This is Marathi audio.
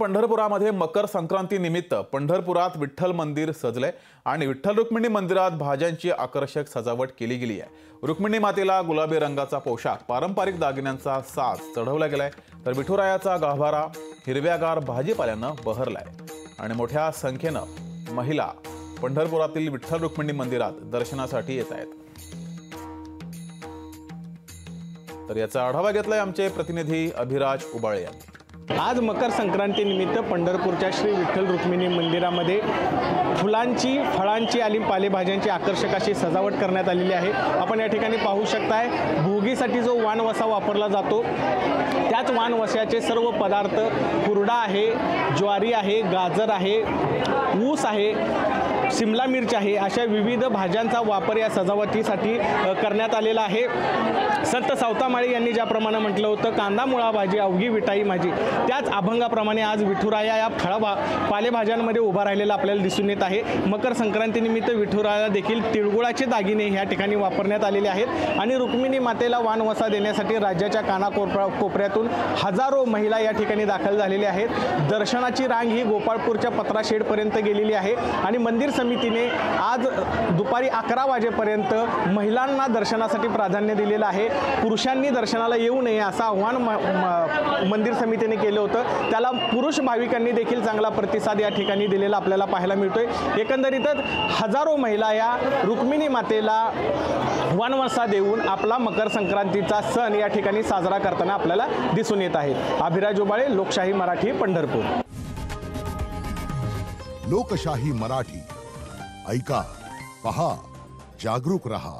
पंढरपुरामध्ये मकर संक्रांती निमित्त पंढरपुरात विठ्ठल मंदिर सजले आणि विठ्ठल रुक्मिणी मंदिरात भाज्यांची आकर्षक सजावट केली गेली आहे। रुक्मिणी मातेला गुलाबी रंगाचा पोशाख, पारंपरिक दागिन्यांचा साज चढवला गेलाय, तर विठुरायाचा गाभारा हिरव्यागार भाजीपाल्यानं बहरलाय आणि मोठ्या संख्येनं महिला पंढरपुरातील विठ्ठल रुक्मिणी मंदिरात दर्शनासाठी येत आहेत। तर याचा आढावा घेतलाय आमचे प्रतिनिधी अभिराज उबाळे यांनी। आज मकर संक्रांती निमित्त पंढरपूरच्या श्री विठ्ठल रुक्मिणी मंदिरामध्ये फुलांची, फळांची आणि पालेभाज्यांची आकर्षक अशी सजावट करण्यात आलेली आहे। आपण या ठिकाणी पाहू शकताय, भोगीसाठी जो वाणवसा वापरला जातो त्याच वाणवस्याचे सर्व पदार्थ, हुरडा आहे, ज्वारी आहे, गाजर आहे, ऊस आहे, शिमला मिर्च आहे, अशा विविध भाज्यांचा वापर या सजावटीसाठी करण्यात आलेला आहे। संत सावतामाळी यांनी ज्याप्रमाणे म्हटलं होतं, कांदा मुळा भाजी अवघी विटाई माझी, त्याच अभंगाप्रमाणे आज विठुराया या पालेभाज्यांमध्ये उभा राहिलेला आपल्याला दिसून येत आहे। मकर संक्रांतीनिमित्त विठुरायाला देखील तिळगुळाचे दागिने ह्या ठिकाणी वापरण्यात आलेले आहेत आणि रुक्मिणी मातेला वाणवसा देण्यासाठी राज्याच्या कानाकोपऱ्यातून हजारो महिला या ठिकाणी दाखल झालेल्या आहेत। दर्शनाची रांग ही गोपाळपूरच्या पत्रा शेडपर्यंत गेलेली आहे आणि मंदिर समितीने आज दुपारी 11 वाजेपर्यंत महिलांना दर्शनासाठी प्राधान्य दिलेलं आहे। पुरुषांनी दर्शनाला येऊ नये असं आव्हान मंदिर समितीने केलं होतं, त्याला पुरुष भाविकांनी देखील चांगला प्रतिसाद या ठिकाणी दिलेला आपल्याला पाहायला मिळतोय। एकंदरीतच हजारो महिला या रुक्मिणी मातेला वाणवसा देऊन आपला मकर संक्रांतीचा सण या ठिकाणी साजरा करताना आपल्याला दिसून येत आहेत। अभिराज उबाळे, लोकशाही मराठी, पंढरपूर। लोकशाही मराठी, ऐका, पहा, जागरूक रहा।